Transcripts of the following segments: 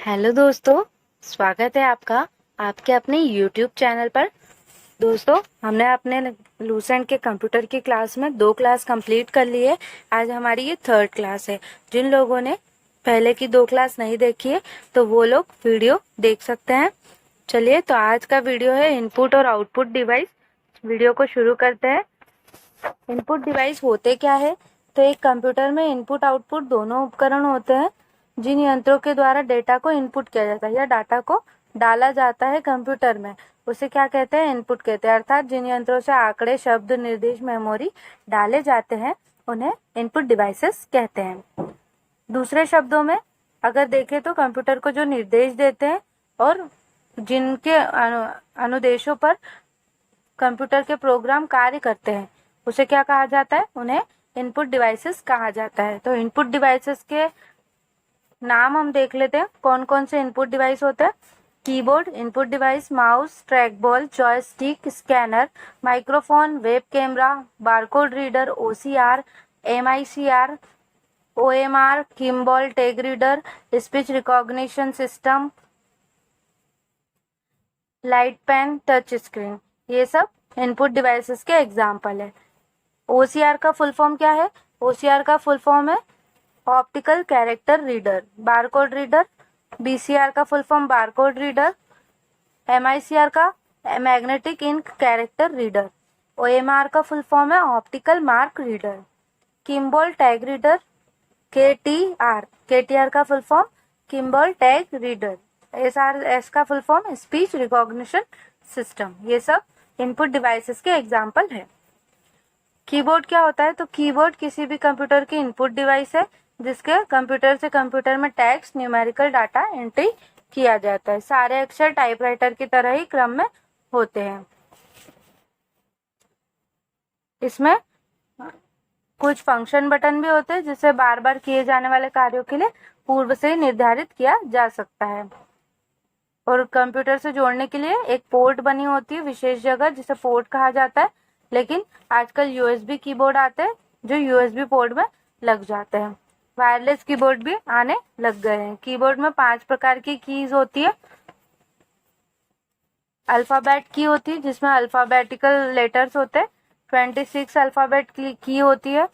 Hello दोस्तों, स्वागत है आपका आपके अपने YouTube चैनल पर। दोस्तों, हमने अपने लूसेंट के कंप्यूटर की क्लास में 2 क्लास कंप्लीट कर ली है। आज हमारी ये 3rd क्लास है। जिन लोगों ने पहले की 2 क्लास नहीं देखी है तो वो लोग वीडियो देख सकते हैं। चलिए, तो आज का वीडियो है इनपुट और आउटपुट डिवाइस। वीडियो को शुरू करते हैं। इनपुट डिवाइस होते क्या है? तो एक कंप्यूटर में इनपुट आउटपुट दोनों उपकरण होते हैं जिन यंत्रों के द्वारा डेटा को इनपुट किया जाता है या डाटा को डाला जाता है कंप्यूटर में, उसे क्या कहते हैं? इनपुट कहते हैं। अर्थात जिन यंत्रों से आंकड़े, शब्द, निर्देश, मेमोरी डाले जाते हैं उन्हें इनपुट डिवाइसेस कहते हैं। दूसरे शब्दों में अगर देखें तो कंप्यूटर को जो निर्देश देते हैं और जिनके अनुदेशों पर कंप्यूटर के प्रोग्राम कार्य करते हैं उसे क्या कहा जाता है? उन्हें इनपुट डिवाइसेस कहा जाता है। तो इनपुट डिवाइसेस के नाम हम देख लेते हैं। कौन कौन से इनपुट डिवाइस होते हैं? Keyboard input device, mouse, track ball, joystick, scanner, microphone, web camera, barcode reader, OCR, MICR, OMR, Kimball, tag reader, speech recognition system, light pen, touch screen, ये सब इनपुट डिवाइसेस के एग्जाम्पल है। OCR का full form क्या है? OCR का full form है optical character reader. Barcode reader, BCR का full form barcode reader. MICR का magnetic ink character reader. OMR का फुल फॉर्म है optical mark reader. Kimball tag reader. KTR का full form Kimball tag reader. SRS का full form speech recognition system. ये सब input devices के example है। Keyboard क्या होता है? तो कीबोर्ड किसी भी कंप्यूटर की इनपुट डिवाइस है जिसके कंप्यूटर से कंप्यूटर में टेक्स्ट, न्यूमेरिकल डाटा एंट्री किया जाता है। सारे अक्षर टाइपराइटर की तरह ही क्रम में होते हैं। इसमें कुछ फंक्शन बटन भी होते हैं जिससे बार बार किए जाने वाले कार्यों के लिए पूर्व से ही निर्धारित किया जा सकता है। और कंप्यूटर से जोड़ने के लिए एक पोर्ट बनी होती है विशेष जगह जिसे पोर्ट कहा जाता है। लेकिन आजकल यूएसबी कीबोर्ड आते हैं जो यूएसबी पोर्ट में लग जाते हैं। वायरलेस कीबोर्ड भी आने लग गए हैं। कीबोर्ड में 5 प्रकार की कीज होती है। अल्फाबेट की होती है जिसमें अल्फाबेटिकल लेटर्स होते हैं। 26 अल्फाबेट की होती है।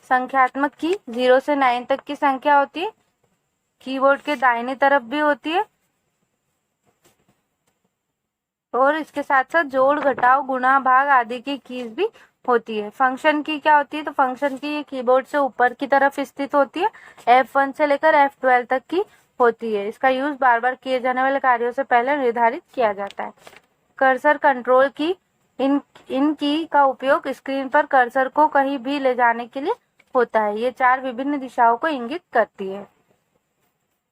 संख्यात्मक की 0 से 9 तक की संख्या होती है। कीबोर्ड के दाहिनी तरफ भी होती है और इसके साथ साथ जोड़, घटाव, गुणा, भाग आदि की कीज भी होती है। फंक्शन की क्या होती है? तो फंक्शन की ये कीबोर्ड से ऊपर की तरफ स्थित होती है। F1 से लेकर F12 तक की होती है। इसका यूज बार बार किए जाने वाले कार्यों से पहले निर्धारित किया जाता है। कर्सर कंट्रोल की इन की का उपयोग स्क्रीन पर कर्सर को कहीं भी ले जाने के लिए होता है। ये 4 विभिन्न दिशाओं को इंगित करती है।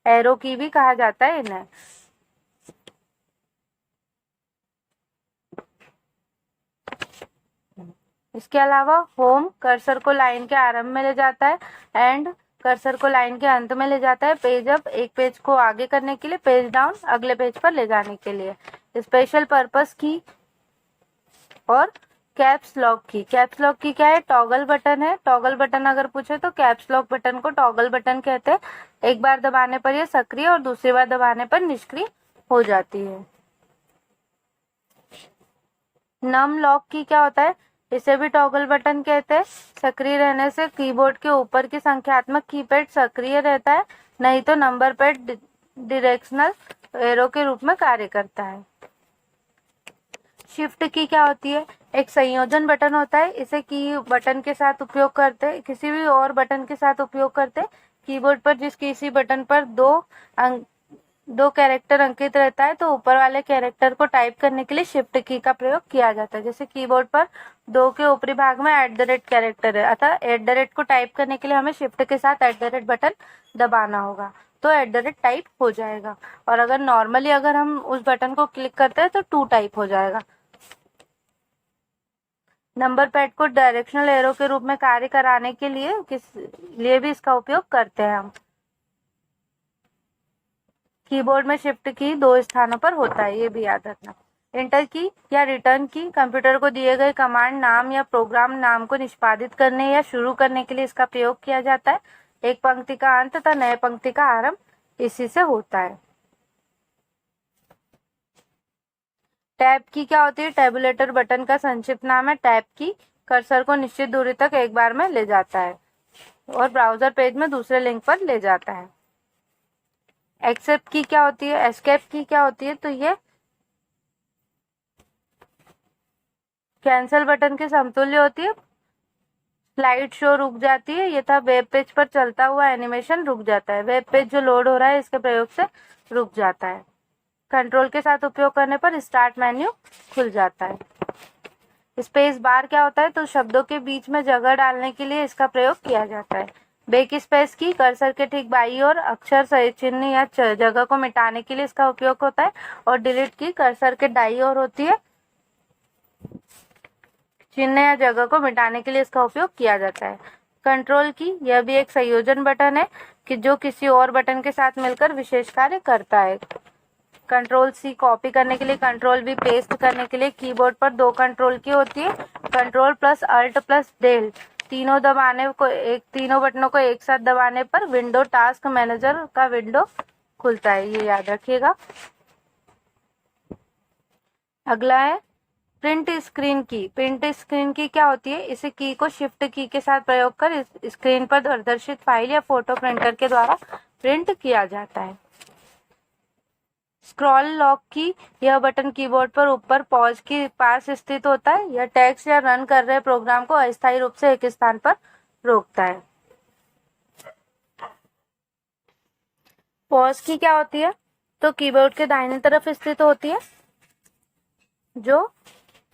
एरो की भी कहा जाता है इन्हें। इसके अलावा होम कर्सर को लाइन के आरंभ में ले जाता है। एंड कर्सर को लाइन के अंत में ले जाता है। पेज अप एक पेज को आगे करने के लिए, पेज डाउन अगले पेज पर ले जाने के लिए। स्पेशल पर्पस की और कैप्स लॉक की। कैप्स लॉक की क्या है? टॉगल बटन है। टॉगल बटन अगर पूछे तो कैप्स लॉक बटन को टॉगल बटन कहते हैं। एक बार दबाने पर यह सक्रिय और दूसरी बार दबाने पर निष्क्रिय हो जाती है। नम लॉक की क्या होता है? इसे भी टॉगल बटन कहते हैं। सक्रिय रहने से कीबोर्ड के ऊपर की संख्यात्मक कीपैड सक्रिय रहता है, नहीं तो नंबर पैड डायरेक्शनल एरो के रूप में कार्य करता है। शिफ्ट की क्या होती है? एक संयोजन बटन होता है। इसे की बटन के साथ उपयोग करते, किसी भी और बटन के साथ उपयोग करते। कीबोर्ड पर जिस किसी बटन पर दो कैरेक्टर अंकित रहता है तो ऊपर वाले कैरेक्टर को टाइप करने के लिए शिफ्ट की का प्रयोग किया जाता है। जैसे कीबोर्ड पर 2 के ऊपरी भाग में @ कैरेक्टर है, अतः @ को टाइप करने के लिए हमें शिफ्ट के साथ @ बटन दबाना होगा तो @ टाइप हो जाएगा। और अगर नॉर्मली अगर हम उस बटन को क्लिक करते हैं तो 2 टाइप हो जाएगा। नंबर पैड को डायरेक्शनल एरो के रूप में कार्य कराने के लिए भी इसका उपयोग करते हैं हम। कीबोर्ड में शिफ्ट की 2 स्थानों पर होता है, ये भी याद रखना। एंटर की या रिटर्न की कंप्यूटर को दिए गए कमांड नाम या प्रोग्राम नाम को निष्पादित करने या शुरू करने के लिए इसका प्रयोग किया जाता है। एक पंक्ति का अंत तथा नए पंक्ति का आरंभ इसी से होता है। टैब की क्या होती है? टैबुलेटर बटन का संक्षिप्त नाम है। टैब की कर्सर को निश्चित दूरी तक एक बार में ले जाता है और ब्राउजर पेज में दूसरे लिंक पर ले जाता है। एक्सेप्ट की क्या होती है? एस्केप की क्या होती है? तो ये कैंसिल बटन के समतुल्य होती है। स्लाइड शो रुक जाती है, यथा वेब पेज पर चलता हुआ एनिमेशन रुक जाता है। वेब पेज जो लोड हो रहा है इसके प्रयोग से रुक जाता है। कंट्रोल के साथ उपयोग करने पर स्टार्ट मेन्यू खुल जाता है। स्पेस बार क्या होता है? तो शब्दों के बीच में जगह डालने के लिए इसका प्रयोग किया जाता है। बैक स्पेस की कर्सर के ठीक बाईं ओर अक्षर सहित चिन्ह या जगह को मिटाने के लिए इसका उपयोग होता है। और डिलीट की कर्सर के दाईं ओर होती है, चिन्ह या जगह को मिटाने के लिए इसका उपयोग किया जाता है। कंट्रोल की यह भी एक संयोजन बटन है कि जो किसी और बटन के साथ मिलकर विशेष कार्य करता है। कंट्रोल सी कॉपी करने के लिए, कंट्रोल वी पेस्ट करने के लिए। कीबोर्ड पर दो कंट्रोल की होती है, control plus alt plus del. तीनों बटनों को एक साथ दबाने पर विंडो टास्क मैनेजर का विंडो खुलता है, ये याद रखिएगा। अगला है प्रिंट स्क्रीन की। प्रिंट स्क्रीन की क्या होती है? इस की को शिफ्ट की के साथ प्रयोग कर स्क्रीन पर प्रदर्शित फाइल या फोटो प्रिंटर के द्वारा प्रिंट किया जाता है। स्क्रॉल लॉक की यह बटन कीबोर्ड पर ऊपर पॉज के पास स्थित होता है। यह टेक्स्ट या रन कर रहे प्रोग्राम को अस्थायी रूप से एक स्थान पर रोकता है। पॉज की क्या होती है? तो कीबोर्ड के दाहिनी तरफ स्थित होती है, जो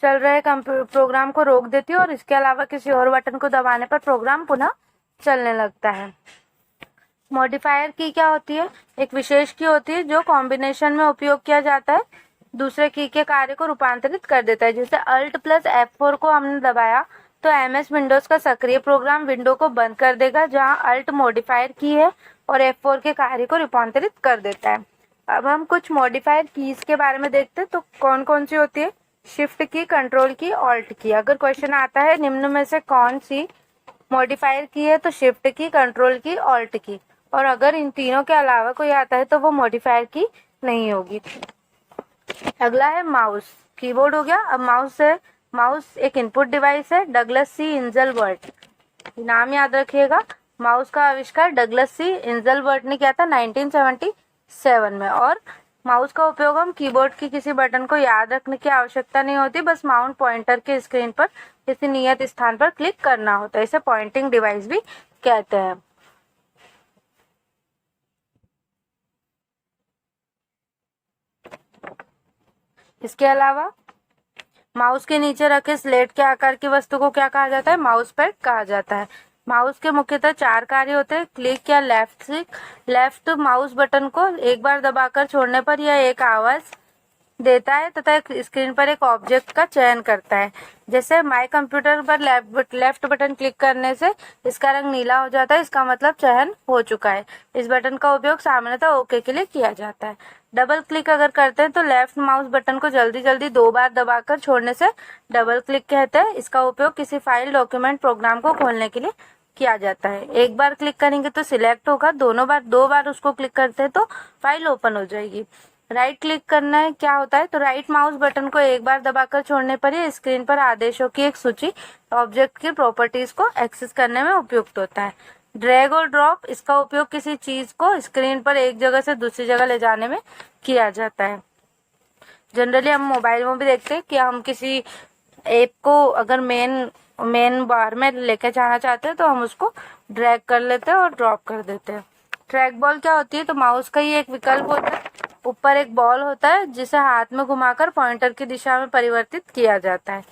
चल रहे प्रोग्राम को रोक देती है और इसके अलावा किसी और बटन को दबाने पर प्रोग्राम पुनः चलने लगता है। मॉडिफायर की क्या होती है? एक विशेष की होती है जो कॉम्बिनेशन में उपयोग किया जाता है, दूसरे की के कार्य को रूपांतरित कर देता है। जैसे अल्ट प्लस F4 को हमने दबाया तो MS विंडोज का सक्रिय प्रोग्राम विंडो को बंद कर देगा, जहां अल्ट मॉडिफायर की है और F4 के कार्य को रूपांतरित कर देता है। अब हम कुछ मॉडिफायर कीज के बारे में देखते हैं। तो कौन कौन सी होती है? शिफ्ट की, कंट्रोल की, ऑल्ट की। अगर क्वेश्चन आता है निम्न में से कौन सी मॉडिफायर की है, तो शिफ्ट की, कंट्रोल की, ऑल्ट की। और अगर इन तीनों के अलावा कोई आता है तो वो मॉडिफायर की नहीं होगी। अगला है माउस। कीबोर्ड हो गया, अब माउस है। माउस एक इनपुट डिवाइस है। डगलस सी इंजलबर्ट, नाम याद रखिएगा। माउस का आविष्कार डगलस सी इंजलबर्ट ने किया था 1977 में। और माउस का उपयोग हम कीबोर्ड की किसी बटन को याद रखने की आवश्यकता नहीं होती, बस माउस पॉइंटर के स्क्रीन पर किसी नियत स्थान पर क्लिक करना होता है। इसे पॉइंटिंग डिवाइस भी कहते हैं। इसके अलावा माउस के नीचे रखे स्लेट के आकार की वस्तु को क्या कहा जाता है? माउस पैड कहा जाता है। माउस के मुख्यतः 4 कार्य होते हैं। क्लिक या लेफ्ट माउस बटन को एक बार दबाकर छोड़ने पर यह एक आवाज देता है तथा स्क्रीन पर एक ऑब्जेक्ट का चयन करता है। जैसे माय कंप्यूटर पर लेफ्ट बटन क्लिक करने से इसका रंग नीला हो जाता है, इसका मतलब चयन हो चुका है। इस बटन का उपयोग सामान्यतः ओके के लिए किया जाता है। डबल क्लिक अगर करते हैं तो लेफ्ट माउस बटन को जल्दी 2 बार दबाकर छोड़ने से डबल क्लिक कहते हैं। इसका उपयोग किसी फाइल, डॉक्यूमेंट, प्रोग्राम को खोलने के लिए किया जाता है। एक बार क्लिक करेंगे तो सिलेक्ट होगा, 2 बार उसको क्लिक करते हैं तो फाइल ओपन हो जाएगी। राइट क्लिक करना है क्या होता है? तो राइट माउस बटन को एक बार दबाकर छोड़ने पर ही स्क्रीन पर आदेशों की एक सूची ऑब्जेक्ट की प्रॉपर्टीज को एक्सेस करने में उपयुक्त होता है। ड्रैग और ड्रॉप, इसका उपयोग किसी चीज को स्क्रीन पर एक जगह से दूसरी जगह ले जाने में किया जाता है। जनरली हम मोबाइल में भी देखते हैं कि हम किसी ऐप को अगर मेन बार में लेके जाना चाहते हैं तो हम उसको ड्रैग कर लेते हैं और ड्रॉप कर देते हैं। ट्रैक बॉल क्या होती है? तो माउस का ही एक विकल्प होता है। ऊपर एक बॉल होता है जिसे हाथ में घुमाकर पॉइंटर की दिशा में परिवर्तित किया जाता है।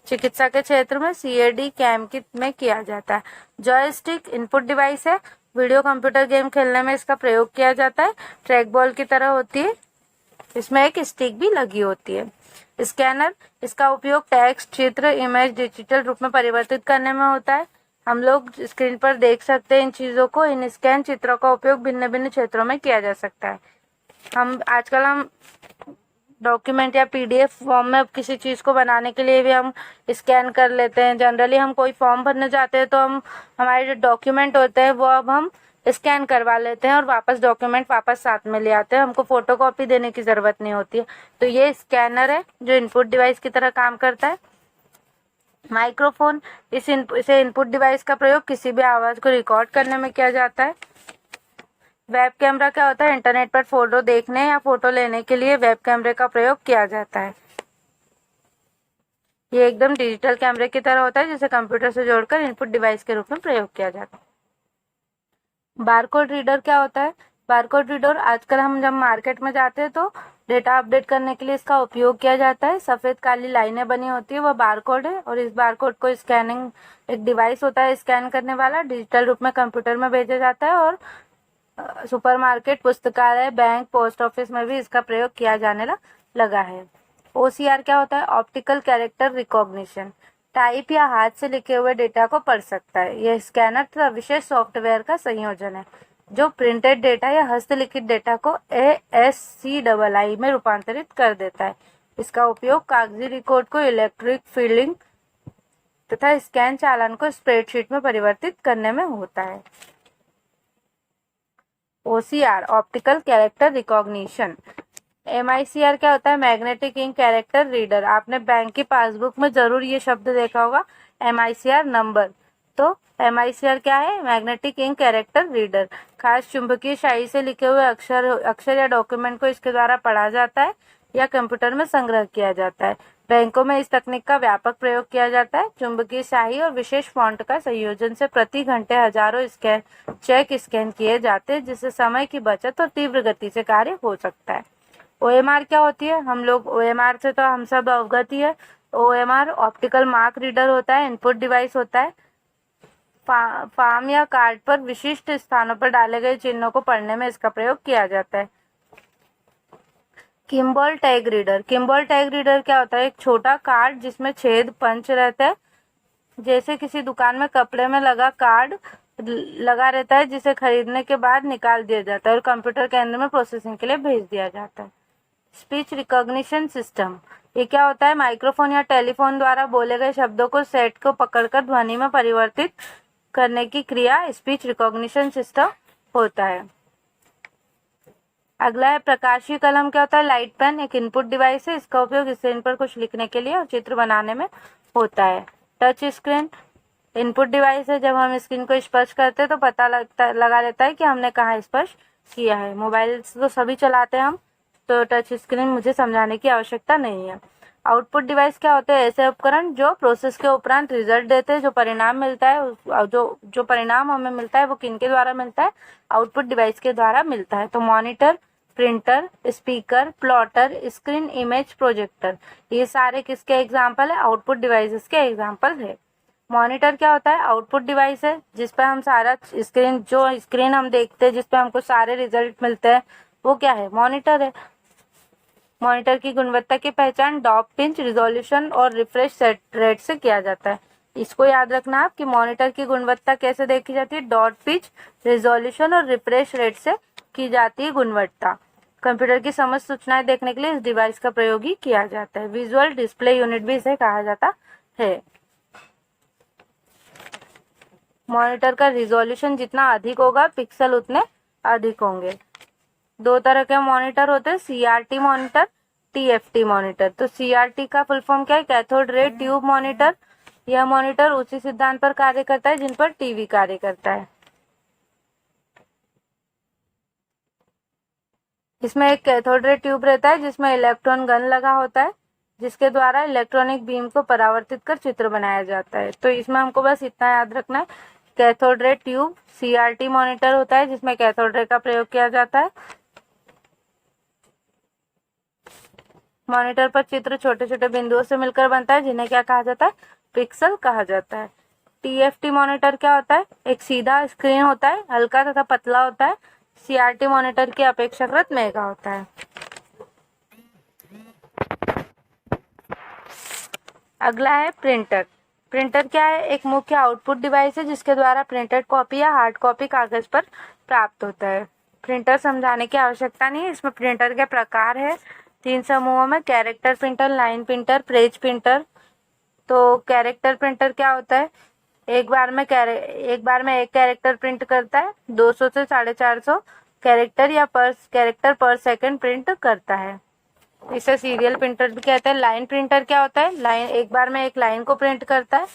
चिकित्सा के क्षेत्र में CAD कैम में किया जाता है। जॉयस्टिक इनपुट डिवाइस है। वीडियो कंप्यूटर गेम खेलने में इसका प्रयोग किया जाता है। ट्रैक बॉल की तरह होती है, इसमें एक स्टिक भी लगी होती है। स्कैनर, इसका उपयोग टेक्स्ट, चित्र, इमेज डिजिटल रूप में परिवर्तित करने में होता है। हम लोग स्क्रीन पर देख सकते हैं इन चीजों को। इन स्कैन चित्रों का उपयोग भिन्न भिन्न क्षेत्रों में किया जा सकता है। आजकल हम डॉक्यूमेंट या PDF फॉर्म में किसी चीज को बनाने के लिए भी हम स्कैन कर लेते हैं। जनरली हम कोई फॉर्म भरने जाते हैं तो हम हमारे जो डॉक्यूमेंट होते हैं वो अब हम स्कैन करवा लेते हैं और वापस डॉक्यूमेंट वापस साथ में ले आते हैं, हमको फोटोकॉपी देने की ज़रूरत नहीं होती है। तो ये स्कैनर है जो इनपुट डिवाइस की तरह काम करता है। माइक्रोफोन, इसे इनपुट डिवाइस का प्रयोग किसी भी आवाज़ को रिकॉर्ड करने में किया जाता है। वेब कैमरा क्या होता है, इंटरनेट पर फोटो देखने या फोटो लेने के लिए वेब कैमरे का प्रयोग किया जाता है। ये एकदम डिजिटल कैमरे की तरह होता है जिसे कंप्यूटर से जोड़कर इनपुट डिवाइस के रूप में प्रयोग किया जाता है। बारकोड रीडर क्या होता है, बारकोड रीडर आजकल हम जब मार्केट में जाते हैं तो डेटा अपडेट करने के लिए इसका उपयोग किया जाता है। सफ़ेद काली लाइनें बनी होती है, वो बारकोड है, और इस बारकोड को स्कैनिंग एक डिवाइस होता है स्कैन करने वाला, डिजिटल रूप में कंप्यूटर में भेजा जाता है, और सुपरमार्केट, पुस्तकालय, बैंक, पोस्ट ऑफिस में भी इसका प्रयोग किया जाने लगा है। OCR क्या होता है, ऑप्टिकल कैरेक्टर रिकॉग्निशन, टाइप या हाथ से लिखे हुए डेटा को पढ़ सकता है। यह स्कैनर तथा विशेष सॉफ्टवेयर का संयोजन है जो प्रिंटेड डेटा या हस्तलिखित डेटा को ASCII में रूपांतरित कर देता है। इसका उपयोग कागजी रिकॉर्ड को इलेक्ट्रिक फील्डिंग तथा स्कैन चालान को स्प्रेडशीट में परिवर्तित करने में होता है। OCR, optical character recognition. MICR क्या होता है, मैग्नेटिक इंक कैरेक्टर रीडर। आपने बैंक की पासबुक में जरूर ये शब्द देखा होगा, MICR नंबर। तो MICR क्या है, मैग्नेटिक इंक कैरेक्टर रीडर। खास चुंबकीय स्याही से लिखे हुए अक्षर या डॉक्यूमेंट को इसके द्वारा पढ़ा जाता है या कंप्यूटर में संग्रह किया जाता है। बैंकों में इस तकनीक का व्यापक प्रयोग किया जाता है। चुंबकीय स्याही और विशेष फॉन्ट का संयोजन से प्रति घंटे हजारों चेक स्कैन किए जाते हैं, जिससे समय की बचत और तीव्र गति से कार्य हो सकता है। OMR क्या होती है, हम लोग OMR से तो हम सब अवगत ही है। OMR ऑप्टिकल मार्क रीडर होता है, इनपुट डिवाइस होता है। फॉर्म या कार्ड पर विशिष्ट स्थानों पर डाले गए चिन्हों को पढ़ने में इसका प्रयोग किया जाता है। Kimball tag reader, Kimball tag reader क्या होता है, एक छोटा कार्ड जिसमें छेद पंच रहता है, जैसे किसी दुकान में कपड़े में लगा कार्ड लगा रहता है, जिसे खरीदने के बाद निकाल दिया जाता है और कंप्यूटर केंद्र में प्रोसेसिंग के लिए भेज दिया जाता है। स्पीच रिकॉग्निशन सिस्टम, ये क्या होता है, माइक्रोफोन या टेलीफोन द्वारा बोले गए शब्दों को सेट को पकड़कर ध्वनि में परिवर्तित करने की क्रिया स्पीच रिकॉग्निशन सिस्टम होता है। अगला है प्रकाशीय कलम, क्या होता है, लाइट पेन एक इनपुट डिवाइस है, इसका उपयोग स्क्रीन पर कुछ लिखने के लिए और चित्र बनाने में होता है। टच स्क्रीन इनपुट डिवाइस है, जब हम स्क्रीन को स्पर्श करते हैं तो पता लगा लेता है कि हमने कहाँ स्पर्श किया है। मोबाइल तो सभी चलाते हैं हम, तो टच स्क्रीन मुझे समझाने की आवश्यकता नहीं है। आउटपुट डिवाइस क्या होते हैं, ऐसे उपकरण जो प्रोसेस के उपरांत रिजल्ट देते हैं, जो परिणाम मिलता है, जो परिणाम हमें मिलता है वो किनके द्वारा मिलता है, आउटपुट डिवाइस के द्वारा मिलता है। तो monitor, printer, speaker, plotter, screen image projector, ये सारे किसके एग्जाम्पल है, आउटपुट डिवाइसेस के एग्जाम्पल है। मॉनिटर क्या होता है, आउटपुट डिवाइस है जिस पर हम सारा स्क्रीन हम देखते हैं, जिस पर हमको सारे रिजल्ट मिलते हैं, वो क्या है, मॉनिटर है। मॉनिटर की गुणवत्ता की पहचान डॉप, पिंच, रिजोल्यूशन और रिफ्रेश रेट से किया जाता है। इसको याद रखना आप कि मॉनिटर की गुणवत्ता कैसे देखी जाती है, डॉट, पिच, रिजोल्यूशन और रिफ्रेश रेट से की जाती है गुणवत्ता। कंप्यूटर की समस्त सूचनाएं देखने के लिए इस डिवाइस का प्रयोग ही किया जाता है। विजुअल डिस्प्ले यूनिट भी इसे कहा जाता है। मॉनिटर का रिजोल्यूशन जितना अधिक होगा, पिक्सल उतने अधिक होंगे। दो तरह के मॉनिटर होते हैं, CRT मॉनिटर, TFT मॉनिटर। तो CRT का फुल फॉर्म क्या है, कैथोड रे ट्यूब मॉनिटर। यह मॉनिटर उसी सिद्धांत पर कार्य करता है जिन पर टीवी कार्य करता है। इसमें एक कैथोड रे ट्यूब रहता है जिसमें इलेक्ट्रॉन गन लगा होता है, जिसके द्वारा इलेक्ट्रॉनिक बीम को परावर्तित कर चित्र बनाया जाता है। तो इसमें हमको बस इतना याद रखना है, cathode ray tube CRT monitor होता है जिसमें कैथोड रे का प्रयोग किया जाता है। मॉनिटर पर चित्र छोटे छोटे बिंदुओं से मिलकर बनता है, जिन्हें क्या कहा जाता है, पिक्सल कहा जाता है। TFT मॉनिटर क्या होता है, एक सीधा स्क्रीन होता है, हल्का तथा पतला होता है। CRT मॉनिटर की अपेक्षाकृत महंगा होता है। अगला है प्रिंटर। प्रिंटर क्या है, एक मुख्य आउटपुट डिवाइस है जिसके द्वारा प्रिंटेड कॉपी या हार्ड कॉपी कागज पर प्राप्त होता है। प्रिंटर समझाने की आवश्यकता नहीं है। इसमें प्रिंटर के प्रकार है 3 समूहों में, character printer, line printer, page printer. तो कैरेक्टर प्रिंटर क्या होता है, एक बार में एक कैरेक्टर प्रिंट करता है, 200 से 450 कैरेक्टर या कैरेक्टर पर सेकंड प्रिंट करता है। इसे सीरियल प्रिंटर भी कहते हैं। लाइन प्रिंटर क्या होता है? लाइन एक बार में एक लाइन को प्रिंट करता है।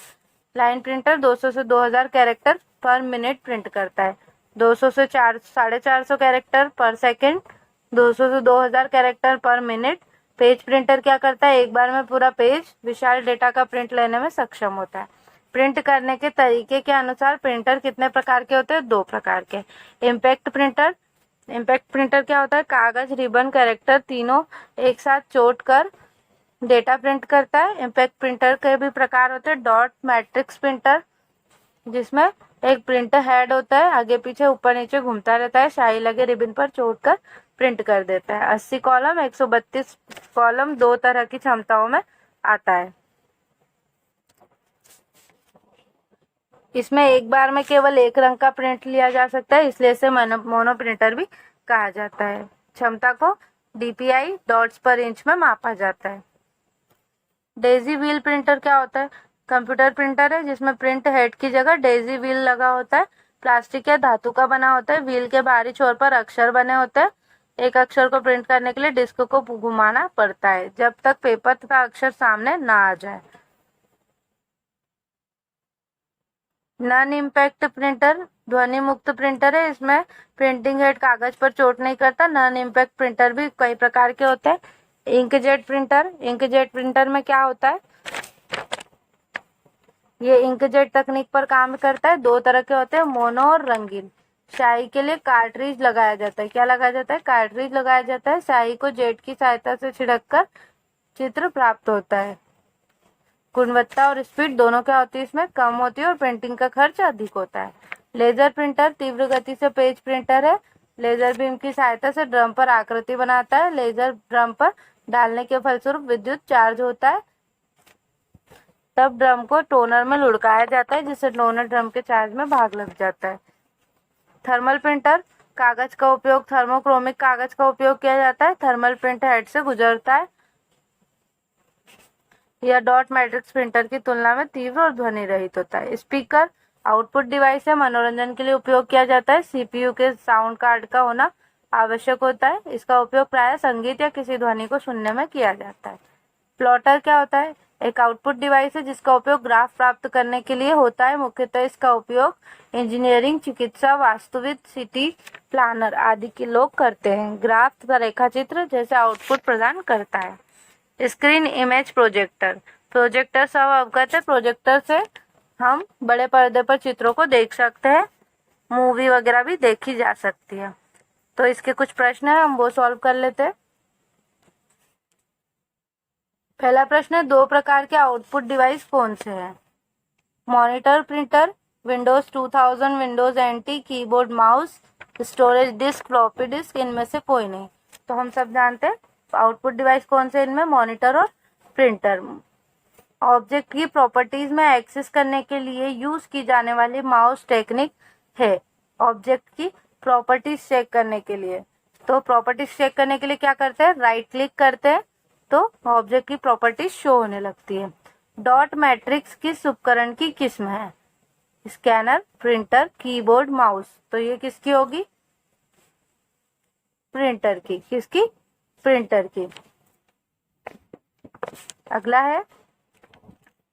लाइन प्रिंटर 200 से 2000 कैरेक्टर पर मिनट प्रिंट करता है। 200 से 450 कैरेक्टर पर सेकंड, 200 से 2000 कैरेक्टर पर मिनट। पेज प्रिंटर क्या करता है? एक बार में पूरा पेज विशाल डेटा का प्रिंट लेने में सक्षम होता है। प्रिंट करने के तरीके के अनुसार प्रिंटर कितने प्रकार के होते हैं? 2 प्रकार के। इम्पैक्ट प्रिंटर क्या होता है? कागज, रिबन, कैरेक्टर तीनों एक साथ चोट कर डेटा प्रिंट करता है। इम्पैक्ट प्रिंटर के भी प्रकार होते हैं। डॉट मैट्रिक्स प्रिंटर, जिसमें एक प्रिंटर हेड होता है, आगे पीछे ऊपर नीचे घूमता रहता है, स्याही लगे रिबन पर चोट कर प्रिंट कर देता है। 80 कॉलम, 132 कॉलम, 2 तरह की क्षमताओं में आता है। इसमें एक बार में केवल एक रंग का प्रिंट लिया जा सकता है, इसलिए इसे मोनो प्रिंटर भी कहा जाता है। क्षमता को DPI डॉट्स पर इंच में मापा जाता है। डेजी व्हील प्रिंटर क्या होता है? कंप्यूटर प्रिंटर है जिसमें प्रिंट हेड की जगह डेजी व्हील लगा होता है। प्लास्टिक या धातु का बना होता है। व्हील के बाहरी छोर पर अक्षर बने होते हैं। एक अक्षर को प्रिंट करने के लिए डिस्क को घुमाना पड़ता है जब तक पेपर तथा अक्षर सामने ना आ जाए। नॉन इम्पैक्ट प्रिंटर ध्वनि मुक्त प्रिंटर है। इसमें प्रिंटिंग हेड कागज पर चोट नहीं करता। नॉन इम्पैक्ट प्रिंटर भी कई प्रकार के होते हैं। इंकजेट प्रिंटर में क्या होता है? ये इंकजेट तकनीक पर काम करता है। 2 तरह के होते हैं, मोनो और रंगीन। स्याही के लिए कार्ट्रिज लगाया जाता है। क्या लगाया जाता है? कार्ट्रिज लगाया जाता है। स्याही को जेट की सहायता से छिड़ककर चित्र प्राप्त होता है। गुणवत्ता और स्पीड दोनों क्या होती है? इसमें कम होती है और प्रिंटिंग का खर्च अधिक होता है। लेजर प्रिंटर तीव्र गति से पेज प्रिंटर है। लेजर बीम की सहायता से ड्रम पर आकृति बनाता है। लेजर ड्रम पर डालने के फलस्वरूप विद्युत चार्ज होता है, तब ड्रम को टोनर में लुढ़काया जाता है, जिससे टोनर ड्रम के चार्ज में भाग लग जाता है। थर्मल प्रिंटर कागज का उपयोग थर्मोक्रोमिक कागज का उपयोग किया जाता है। थर्मल प्रिंट हेड से गुजरता है। यह डॉट मैट्रिक्स प्रिंटर की तुलना में तीव्र और ध्वनि रहित होता है। स्पीकर आउटपुट डिवाइस है, मनोरंजन के लिए उपयोग किया जाता है। CPU के साउंड कार्ड का होना आवश्यक होता है। इसका उपयोग प्रायः संगीत या किसी ध्वनि को सुनने में किया जाता है। प्लॉटर क्या होता है? एक आउटपुट डिवाइस है जिसका उपयोग ग्राफ प्राप्त करने के लिए होता है। मुख्यतः इसका उपयोग इंजीनियरिंग, चिकित्सा, वास्तुविद, सिटी प्लानर आदि के लोग करते हैं। ग्राफ तथा रेखाचित्र जैसे आउटपुट प्रदान करता है। स्क्रीन इमेज प्रोजेक्टर सब अवगत है। प्रोजेक्टर से हम बड़े पर्दे पर चित्रों को देख सकते हैं। मूवी वगैरह भी देखी जा सकती है। तो इसके कुछ प्रश्न है, हम वो सॉल्व कर लेते हैं। पहला प्रश्न है, 2 प्रकार के आउटपुट डिवाइस कौन से हैं? Monitor printer, Windows 2000, Windows NT, keyboard, mouse, storage disk, floppy disk, इनमें से कोई नहीं। तो हम सब जानते हैं आउटपुट डिवाइस कौन से इनमें? मॉनिटर और प्रिंटर। ऑब्जेक्ट की प्रॉपर्टीज में एक्सेस करने के लिए यूज की जाने वाली माउस टेक्निक है। ऑब्जेक्ट की प्रॉपर्टीज चेक करने के लिए, तो प्रॉपर्टीज चेक करने के लिए क्या करते हैं? राइट क्लिक करते हैं तो ऑब्जेक्ट की प्रॉपर्टीज शो होने लगती है। डॉट मैट्रिक्स किस उपकरण की किस्म है? Scanner, printer, keyboard, mouse. तो ये किसकी होगी? प्रिंटर की। किसकी? प्रिंटर की। अगला है,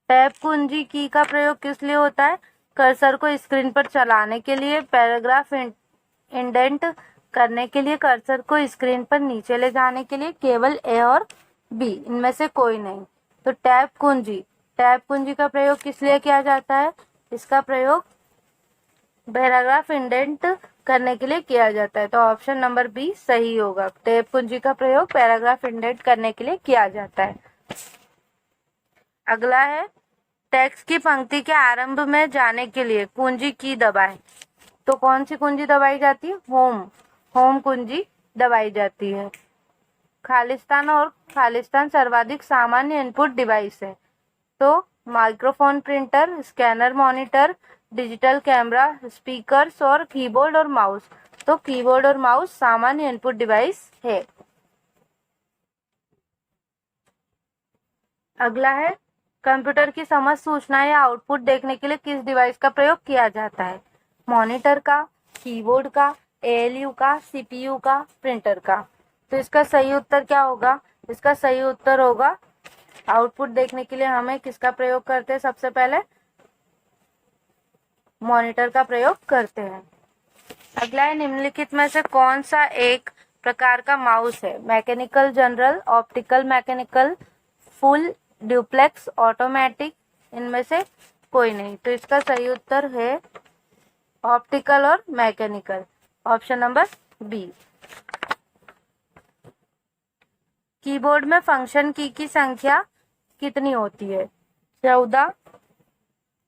टैब कुंजी की का प्रयोग किस लिए होता है? कर्सर को स्क्रीन पर चलाने के लिए, पैराग्राफ इंडेंट करने के लिए, कर्सर को स्क्रीन पर नीचे ले जाने के लिए। केवल A और B, इनमें से कोई नहीं। तो टैब कुंजी का प्रयोग किस लिए किया जाता है? इसका प्रयोग पैराग्राफ इंडेंट करने के लिए किया जाता है। तो ऑप्शन नंबर B सही होगा। टैब कुंजी का प्रयोग पैराग्राफ इंडेंट करने के लिए किया जाता है। अगला है, टेक्स्ट की पंक्ति के आरंभ में जाने के लिए कुंजी की दबाएं। तो कौन सी कुंजी दबाई जाती है? होम कुंजी दबाई जाती है। खालिस्तान सर्वाधिक सामान्य इनपुट डिवाइस है। तो microphone, printer, scanner, monitor, digital camera, speakers और कीबोर्ड और माउस। तो कीबोर्ड और माउस सामान्य इनपुट डिवाइस है। अगला है, कंप्यूटर की समस्त सूचनाएं या आउटपुट देखने के लिए किस डिवाइस का प्रयोग किया जाता है? मॉनिटर का, कीबोर्ड का, एएलयू का, सीपीयू का, प्रिंटर का। तो इसका सही उत्तर क्या होगा? इसका सही उत्तर होगा, आउटपुट देखने के लिए हमें किसका प्रयोग करते हैं? सबसे पहले मॉनिटर का प्रयोग करते हैं। अगला है, निम्नलिखित में से कौन सा एक प्रकार का माउस है? Mechanical general, optical mechanical, full duplex, automatic, इनमें से कोई नहीं। तो इसका सही उत्तर है ऑप्टिकल और mechanical, option number B. Keyboard में फंक्शन की संख्या कितनी होती है? 14,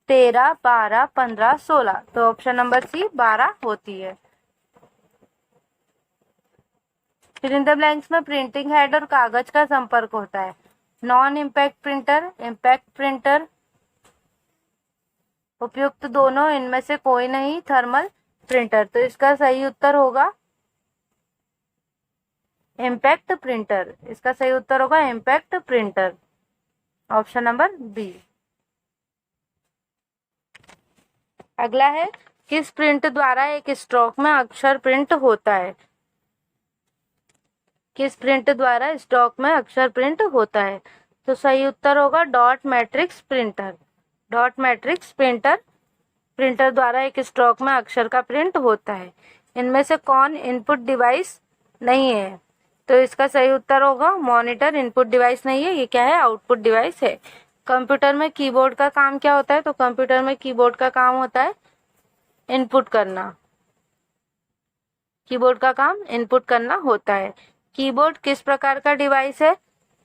13, 12, 15, 16। तो ऑप्शन नंबर सी 12 होती है। फिर इन द ब्लैंक्स में प्रिंटिंग हेड और कागज का संपर्क होता है। Non impact printer, impact printer, उपयुक्त दोनों, इनमें से कोई नहीं, थर्मल प्रिंटर। तो इसका सही उत्तर होगा इम्पैक्ट प्रिंटर। इसका सही उत्तर होगा impact printer, option number B. अगला है, किस प्रिंट द्वारा एक स्ट्रोक में अक्षर प्रिंट होता है? किस प्रिंट द्वारा स्ट्रोक में अक्षर प्रिंट होता है? तो सही उत्तर होगा dot matrix printer. Dot matrix printer द्वारा एक स्ट्रोक में अक्षर का प्रिंट होता है। इनमें से कौन इनपुट डिवाइस नहीं है? तो इसका सही उत्तर होगा मॉनिटर इनपुट डिवाइस नहीं है, ये क्या है? आउटपुट डिवाइस है। कंप्यूटर में कीबोर्ड का काम क्या होता है? तो कंप्यूटर में कीबोर्ड का काम होता है इनपुट करना। कीबोर्ड का काम इनपुट करना होता है। कीबोर्ड किस प्रकार का डिवाइस है?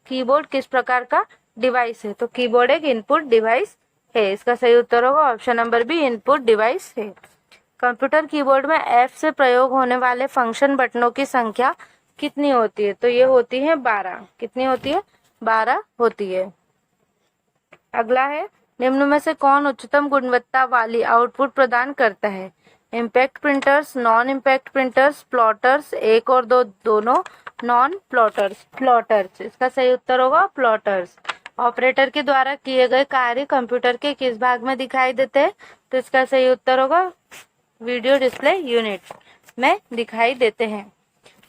कीबोर्ड किस प्रकार का डिवाइस है? तो कीबोर्ड एक इनपुट डिवाइस है। इसका सही उत्तर होगा option number B, input device है। कंप्यूटर कीबोर्ड में एफ से प्रयोग होने वाले फंक्शन बटनों की संख्या कितनी होती है? तो ये होती है 12। कितनी होती है? 12 होती है। अगला है, निम्न में से कौन उच्चतम गुणवत्ता वाली आउटपुट प्रदान करता है? Impact printers, non impact printers, plotters, एक और दो दोनों, नॉन प्लॉटर्स। प्लॉटर्स, इसका सही उत्तर होगा प्लॉटर्स। ऑपरेटर के द्वारा किए गए कार्य कंप्यूटर के किस भाग में दिखाई देते हैं? तो इसका सही उत्तर होगा वीडियो डिस्प्ले यूनिट में दिखाई देते हैं।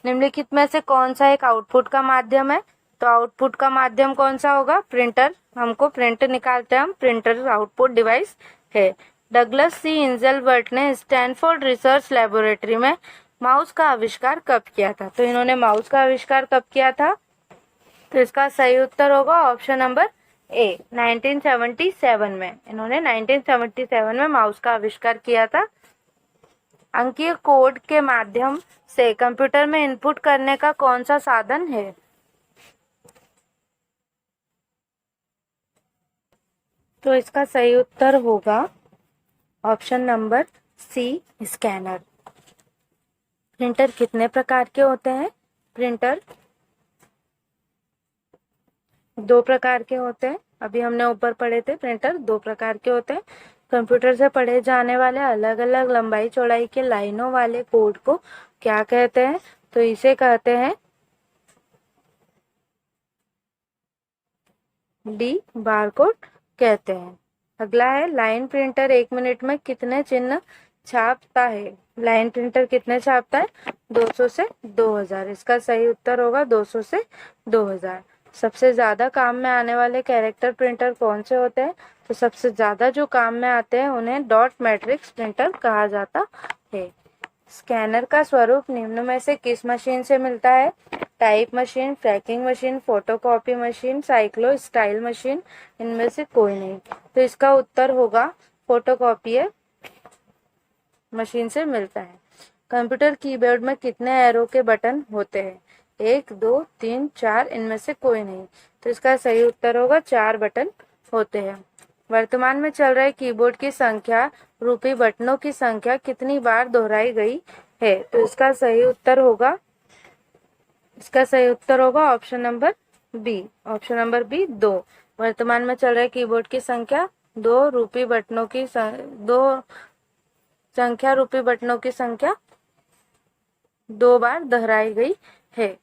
निम्नलिखित में से कौन सा एक आउटपुट का माध्यम है? तो आउटपुट का माध्यम कौन सा होगा? प्रिंटर। हमको प्रिंट निकालते हैं हम, प्रिंटर आउटपुट डिवाइस है। डगलस सी इंजलबर्ट ने स्टैनफोर्ड रिसर्च लेबोरेटरी में माउस का आविष्कार कब किया था? तो इन्होंने माउस का आविष्कार कब किया था? तो इसका सही उत्तर होगा ऑप्शन नंबर ए, 1977 में। इन्होंने 1977 में माउस का आविष्कार किया था। अंकीय कोड के माध्यम से कंप्यूटर में इनपुट करने का कौन सा साधन है? तो इसका सही उत्तर होगा option number C, scanner. Printer कितने प्रकार के होते हैं? प्रिंटर 2 प्रकार के होते हैं। अभी हमने ऊपर पढ़े थे, प्रिंटर 2 प्रकार के होते हैं। कंप्यूटर से पढ़े जाने वाले अलग अलग लंबाई चौड़ाई के लाइनों वाले कोड को क्या कहते हैं? तो इसे कहते हैं डी बारकोड कहते हैं। अगला है, लाइन प्रिंटर 1 मिनट में कितने चिन्ह छापता है? लाइन प्रिंटर कितने छापता है? 200 से 2000। इसका सही उत्तर होगा 200 से 2000। सबसे ज्यादा काम में आने वाले कैरेक्टर प्रिंटर कौन से होते हैं? तो सबसे ज्यादा जो काम में आते हैं उन्हें डॉट मैट्रिक्स प्रिंटर कहा जाता है। स्कैनर का स्वरूप निम्न में से किस मशीन से मिलता है? Type machine, fracking machine, photocopy machine, cyclo style machine, इनमें से कोई नहीं। तो इसका उत्तर होगा फोटोकॉपी मशीन से मिलता है। कंप्यूटर कीबोर्ड में कितने एरो के बटन होते हैं? 1, 2, 3, 4, इनमें से कोई नहीं। तो इसका सही उत्तर होगा 4 बटन होते हैं। वर्तमान में चल रहे कीबोर्ड की संख्या रूपी बटनों की संख्या कितनी बार दोहराई गई है? तो इसका सही उत्तर होगा option number B. Option number B, 2। वर्तमान में चल रहे कीबोर्ड की संख्या 2 रूपी बटनों की 2 रूपी बटनों की संख्या 2 बार दोहराई गई है।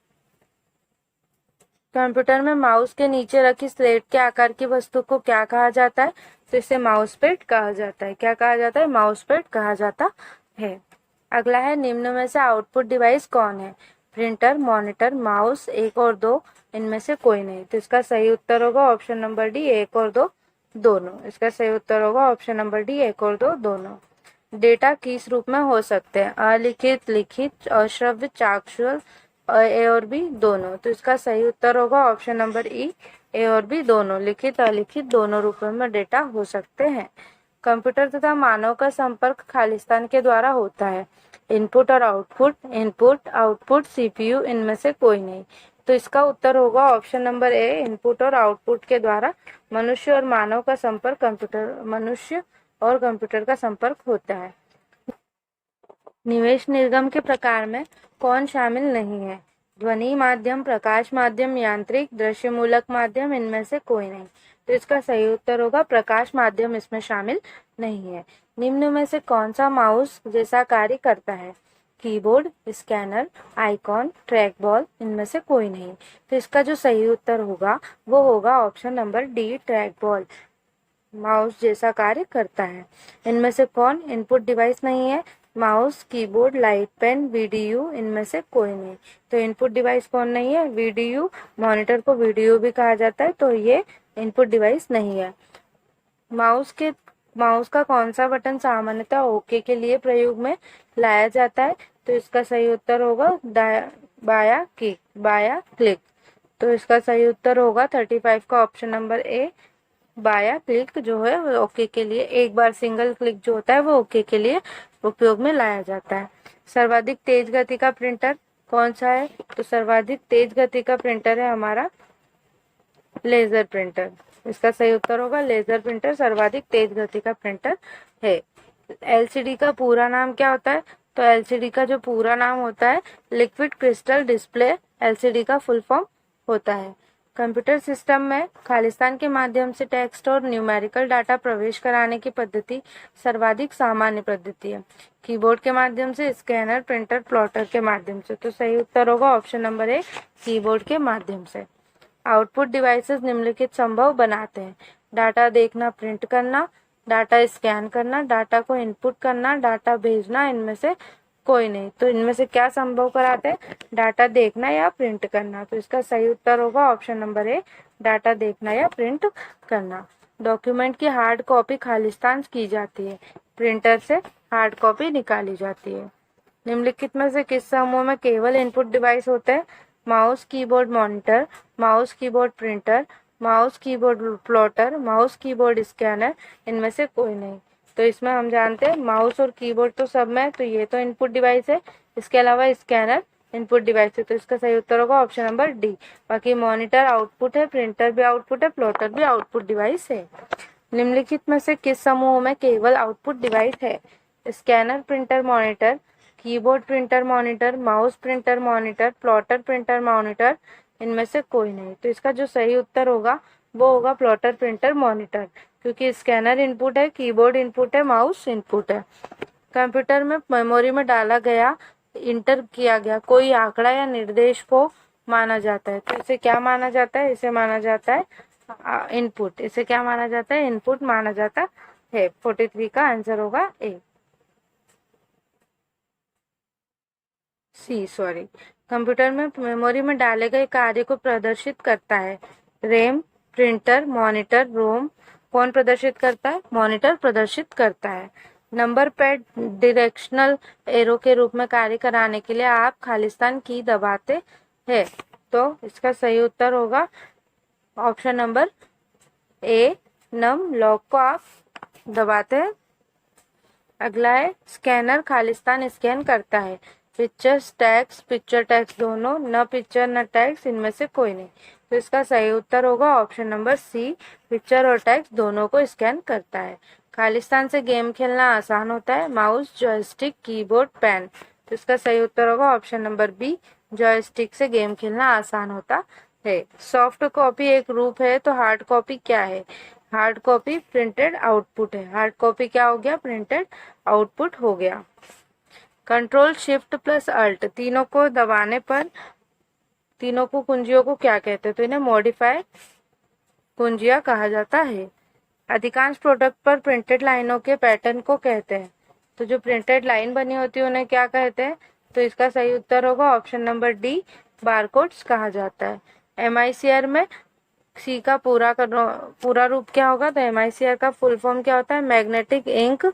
कंप्यूटर में माउस के नीचे रखी स्लेट के आकार की वस्तु को क्या कहा जाता है? तो इसे माउस पैड कहा जाता है। क्या कहा जाता है? माउस पैड कहा जाता है। अगला है, निम्न में से आउटपुट डिवाइस कौन है? प्रिंटर, मॉनिटर, माउस, एक और दो, इनमें से कोई नहीं। तो इसका सही उत्तर होगा ऑप्शन नंबर डी, एक और दो, दोनों। इसका सही उत्तर होगा ऑप्शन नंबर डी, एक और दो, दोनों। डेटा किस रूप में हो सकते हैं? अलिखित, लिखित, अश्रव्य, चाक्षुष, ए और बी, दोनों। तो इसका सही उत्तर होगा ऑप्शन नंबर ई, ए और बी, दोनों। लिखित, अलिखित दोनों रूपों में डेटा हो सकते हैं। कंप्यूटर तथा मानव का संपर्क खालिस्तान के द्वारा होता है। इनपुट और आउटपुट, इनपुट, आउटपुट, सीपीयू, इनमें से कोई नहीं। तो इसका उत्तर होगा ऑप्शन नंबर ए, इनपुट और आउटपुट के द्वारा मनुष्य और मानव का संपर्क मनुष्य और कंप्यूटर का संपर्क होता है। निवेश निर्गम के प्रकार में कौन शामिल नहीं है? ध्वनि माध्यम, प्रकाश माध्यम, यांत्रिक, दृश्य मूलक माध्यम, इनमें से कोई नहीं। तो इसका सही उत्तर होगा प्रकाश माध्यम इसमें शामिल नहीं है। निम्न में से कौन सा माउस जैसा कार्य करता है? Keyboard, scanner, icon, track ball, इनमें से कोई नहीं। तो इसका जो सही उत्तर होगा वो होगा option number D, track ball mouse जैसा कार्य करता है। इनमें से कौन इनपुट डिवाइस नहीं है? Mouse, keyboard, light pen, VDU, इनमें से कोई नहीं। तो इनपुट डिवाइस कौन नहीं है? वीडीयू। मॉनिटर को वीडीयू भी कहा जाता है, तो ये इनपुट डिवाइस नहीं है। माउस का कौन सा बटन सामान्यतः ओके के लिए प्रयोग में लाया जाता है? तो इसका सही उत्तर होगा बाया क्लिक। तो इसका सही उत्तर होगा 35 का ऑप्शन नंबर ए, बाया क्लिक जो है वो ओके के लिए, एक बार सिंगल क्लिक जो होता है वो ओके के लिए उपयोग में लाया जाता है। सर्वाधिक तेज गति का प्रिंटर कौन सा है? तो सर्वाधिक तेज गति का प्रिंटर है हमारा लेजर प्रिंटर। इसका सही उत्तर होगा लेजर प्रिंटर सर्वाधिक तेज गति का प्रिंटर है। एलसीडी का पूरा नाम क्या होता है? तो एलसीडी का जो पूरा नाम होता है लिक्विड क्रिस्टल डिस्प्ले एलसीडी का फुल फॉर्म होता है। कंप्यूटर सिस्टम में खालिस्तान के माध्यम से टेक्स्ट और न्यूमेरिकल डाटा प्रवेश कराने की पद्धति सर्वाधिक सामान्य पद्धति है। कीबोर्ड के माध्यम से, स्कैनर, प्रिंटर, प्लॉटर के माध्यम से। तो सही उत्तर होगा ऑप्शन नंबर ए, कीबोर्ड के माध्यम से। आउटपुट डिवाइसेस निम्नलिखित संभव बनाते हैं: डाटा देखना, प्रिंट करना, डाटा स्कैन करना, डाटा को इनपुट करना, डाटा भेजना, इनमें से कोई नहीं। तो इनमें से क्या संभव कराते हैं? डाटा देखना या प्रिंट करना। तो इसका सही उत्तर होगा ऑप्शन नंबर ए, डाटा देखना या प्रिंट करना। डॉक्यूमेंट की हार्ड कॉपी खालिस्तान की जाती है, प्रिंटर से हार्ड कॉपी निकाली जाती है। निम्नलिखित में से किस समूह में केवल इनपुट डिवाइस होते हैं? Mouse, keyboard, monitor, mouse, keyboard, printer, mouse, keyboard, plotter, mouse, keyboard, scanner, इनमें से कोई नहीं। तो इसमें हम जानते हैं माउस और कीबोर्ड तो सब में, तो ये तो इनपुट डिवाइस है। इसके अलावा स्कैनर इनपुट डिवाइस है, तो इसका सही उत्तर होगा ऑप्शन नंबर डी। बाकी मॉनिटर आउटपुट है, प्रिंटर भी आउटपुट है, प्लॉटर भी आउटपुट डिवाइस है। निम्नलिखित में से किस समूह में केवल आउटपुट डिवाइस है? Scanner, printer, monitor, keyboard, printer, monitor, mouse, printer, monitor, plotter, printer, monitor, इनमें से कोई नहीं। तो इसका जो सही उत्तर होगा वो होगा प्लॉटर, प्रिंटर, मॉनिटर, क्योंकि स्कैनर इनपुट है, कीबोर्ड इनपुट है, माउस इनपुट है। कंप्यूटर में मेमोरी में डाला गया, इंटर किया गया कोई आंकड़ा या निर्देश को माना जाता है। तो इसे क्या माना जाता है? इसे माना जाता है इनपुट। इसे क्या माना जाता है? इनपुट माना जाता है। 43 का आंसर होगा ए, सी सॉरी। कंप्यूटर में मेमोरी में डाले गए कार्य को प्रदर्शित करता है। रैम, प्रिंटर, मॉनिटर, रोम। कौन प्रदर्शित करता है? मॉनिटर प्रदर्शित करता है। नंबर पैड डायरेक्शनल एरो के रूप में कार्य कराने के लिए आप खालिस्तान की दबाते हैं। तो इसका सही उत्तर होगा option number A, num lock को आप दबाते हैं। अगला है, स्कैनर खालिस्तान स्कैन करता है। पिक्चर टैक्स दोनों, न पिक्चर न टैक्स, इनमें से कोई नहीं। तो इसका सही उत्तर होगा ऑप्शन नंबर सी, पिक्चर और टैक्स दोनों को स्कैन करता है। खालिस्तान से गेम खेलना आसान होता है। Mouse, joystick, keyboard, pen. तो इसका सही उत्तर होगा ऑप्शन नंबर बी, जॉयस्टिक से गेम खेलना आसान होता है। सॉफ्ट कॉपी एक रूप है, तो हार्ड कॉपी क्या है? हार्ड कॉपी प्रिंटेड आउटपुट है। हार्ड कॉपी क्या हो गया? प्रिंटेड आउटपुट हो गया। कंट्रोल शिफ्ट प्लस अल्ट तीनों को दबाने पर तीनों को कुंजियों को क्या कहते हैं? तो इन्हें मॉडिफाई कुंजियां कहा जाता है। अधिकांश प्रोडक्ट पर प्रिंटेड लाइनों के पैटर्न को कहते हैं। तो जो प्रिंटेड लाइन बनी होती है उन्हें क्या कहते हैं? तो इसका सही उत्तर होगा ऑप्शन नंबर डी, बारकोड्स कहा जाता है। MICR में सी का पूरा रूप क्या होगा? तो MICR का फुल फॉर्म क्या होता है? Magnetic ink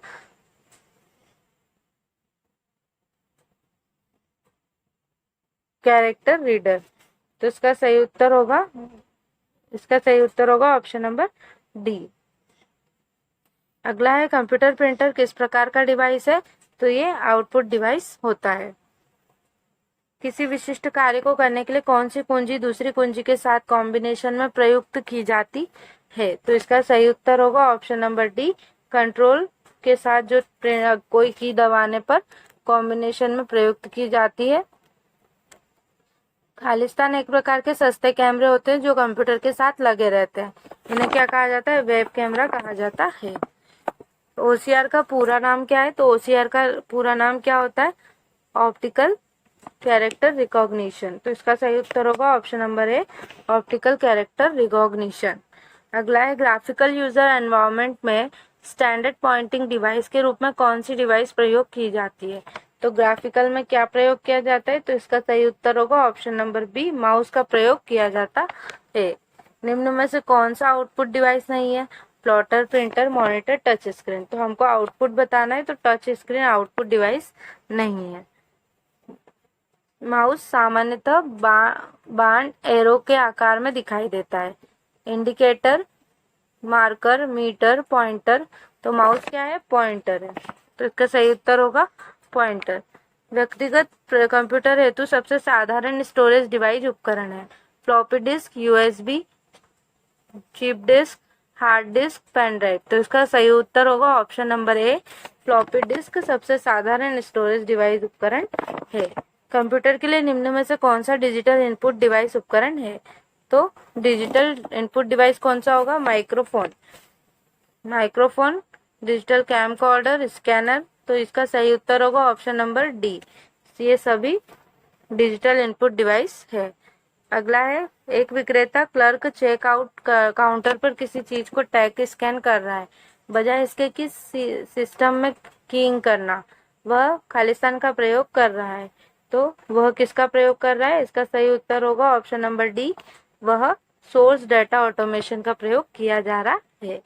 character reader. तो इसका सही उत्तर होगा ऑप्शन नंबर डी। अगला है कंप्यूटर प्रिंटर किस प्रकार का डिवाइस है? तो ये आउटपुट डिवाइस होता है। किसी विशिष्ट कार्य को करने के लिए कौन सी कुंजी दूसरी कुंजी के साथ कॉम्बिनेशन में प्रयुक्त की जाती है? तो इसका सही उत्तर होगा ऑप्शन नंबर डी, कंट्रोल के साथ जो कोई की दबाने पर कॉम्बिनेशन में प्रयुक्त की जाती है। खालिस्तान एक प्रकार के सस्ते कैमरे होते हैं जो कंप्यूटर के साथ लगे रहते हैं। इन्हें क्या कहा जाता है? वेब कैमरा कहा जाता है। OCR का पूरा नाम क्या है? तो OCR का पूरा नाम क्या होता है? Optical character recognition. तो इसका सही उत्तर होगा ऑप्शन नंबर ए, ऑप्टिकल कैरेक्टर रिकॉग्निशन। अगला है ग्राफिकल यूजर एनवायरनमेंट में स्टैंडर्ड पॉइंटिंग डिवाइस के रूप में कौन सी डिवाइस प्रयोग की जाती है? तो ग्राफिकल में क्या प्रयोग किया जाता है? तो इसका सही उत्तर होगा ऑप्शन नंबर बी, माउस का प्रयोग किया जाता है। निम्न में से कौन सा आउटपुट डिवाइस नहीं है? Plotter, printer, monitor, touch screen. तो हमको आउटपुट बताना है, तो टच स्क्रीन आउटपुट डिवाइस नहीं है। माउस सामान्यतः बाण एरो के आकार में दिखाई देता है। Indicator, marker, meter, pointer. तो माउस क्या है? पॉइंटर है। तो इसका सही उत्तर होगा पॉइंटर। व्यक्तिगत कंप्यूटर हेतु सबसे साधारण स्टोरेज डिवाइस उपकरण है। Floppy disk, USB, chip disk, hard disk, pen drive. तो इसका सही उत्तर होगा option number A, floppy disk सबसे साधारण स्टोरेज डिवाइस उपकरण है। कंप्यूटर के लिए निम्न में से कौन सा डिजिटल इनपुट डिवाइस उपकरण है? तो डिजिटल इनपुट डिवाइस कौन सा होगा? Microphone, digital camcorder, scanner. तो इसका सही उत्तर होगा ऑप्शन नंबर डी, ये सभी डिजिटल इनपुट डिवाइस है। अगला है एक विक्रेता क्लर्क चेकआउट काउंटर पर किसी चीज को टैग स्कैन कर रहा है, बजाय इसके कि सिस्टम में कीइंग करना वह खालिस्तान का प्रयोग कर रहा है। तो वह किसका प्रयोग कर रहा है? इसका सही उत्तर होगा ऑप्शन नंबर डी, वह सोर्स डेटा ऑटोमेशन का प्रयोग किया जा रहा है।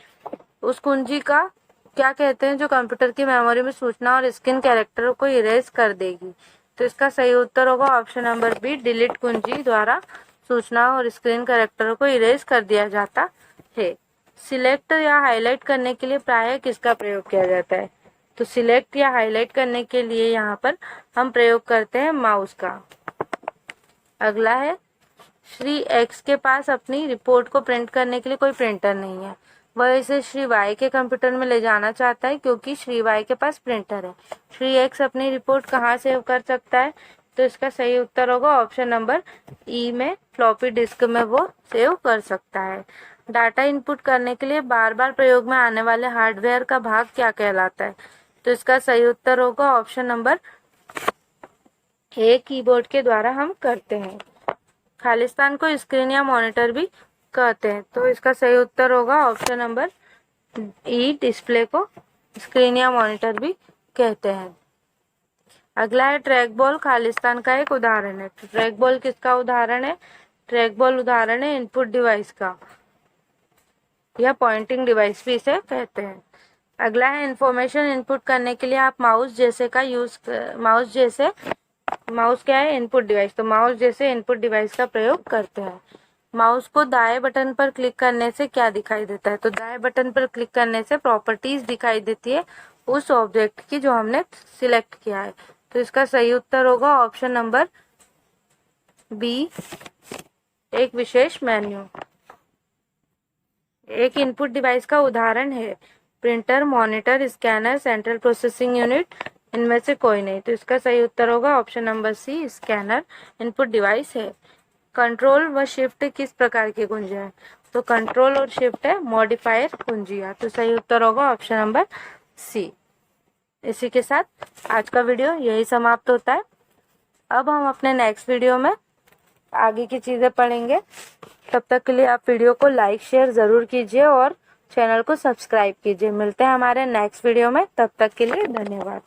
उस कुंजी का क्या कहते हैं जो कंप्यूटर की मेमोरी में सूचना और स्क्रीन कैरेक्टरों को इरेज कर देगी? तो इसका सही उत्तर होगा ऑप्शन नंबर बी, डिलीट कुंजी द्वारा सूचना और स्क्रीन कैरेक्टरों को इरेज कर दिया जाता है। सिलेक्ट या हाईलाइट करने के लिए प्रायः किसका प्रयोग किया जाता है? तो सिलेक्ट या हाईलाइट करने के लिए यहाँ पर हम प्रयोग करते हैं माउस का। अगला है श्री एक्स के पास अपनी रिपोर्ट को प्रिंट करने के लिए कोई प्रिंटर नहीं है, वह इसे श्री वाई के कंप्यूटर में ले जाना चाहता है क्योंकि श्री वाई के पास प्रिंटर है। श्री एक्स अपनी रिपोर्ट कहाँ सेव कर सकता है? तो इसका सही उत्तर होगा ऑप्शन नंबर ई में, फ्लॉपी डिस्क में वो सेव कर सकता है। डाटा इनपुट करने के लिए बार बार प्रयोग में आने वाले हार्डवेयर का भाग क्या कहलाता है? तो इसका सही उत्तर होगा ऑप्शन नंबर ए, कीबोर्ड के द्वारा हम करते हैं। खालिस्तान को स्क्रीन या मॉनिटर भी कहते हैं, तो इसका सही उत्तर होगा ऑप्शन नंबर ई, डिस्प्ले को स्क्रीन या मॉनिटर भी कहते हैं। अगला है ट्रैक बॉल खालिस्तान का एक उदाहरण है। तो ट्रैक बॉल किसका उदाहरण है? ट्रैक बॉल उदाहरण है इनपुट डिवाइस का, या पॉइंटिंग डिवाइस भी इसे कहते हैं। अगला है इंफॉर्मेशन इनपुट करने के लिए आप माउस क्या है? Input device. तो माउस जैसे इनपुट डिवाइस का प्रयोग करते हैं। माउस को दाएं बटन पर क्लिक करने से क्या दिखाई देता है? तो दाएं बटन पर क्लिक करने से प्रॉपर्टीज दिखाई देती है उस ऑब्जेक्ट की जो हमने सिलेक्ट किया है। तो इसका सही उत्तर होगा ऑप्शन नंबर बी, एक विशेष मेन्यू। एक इनपुट डिवाइस का उदाहरण है printer, monitor, scanner, central processing unit. इनमें से कोई नहीं, तो इसका सही उत्तर होगा option number C, scanner input device है। कंट्रोल व शिफ्ट किस प्रकार की कुंजियां है? तो कंट्रोल और शिफ्ट है मॉडिफायर कुंजियां। तो सही उत्तर होगा ऑप्शन नंबर सी। इसी के साथ आज का वीडियो यही समाप्त होता है। अब हम अपने नेक्स्ट वीडियो में आगे की चीज़ें पढ़ेंगे। तब तक के लिए आप वीडियो को लाइक शेयर ज़रूर कीजिए और चैनल को सब्सक्राइब कीजिए। मिलते हैं हमारे नेक्स्ट वीडियो में, तब तक के लिए धन्यवाद।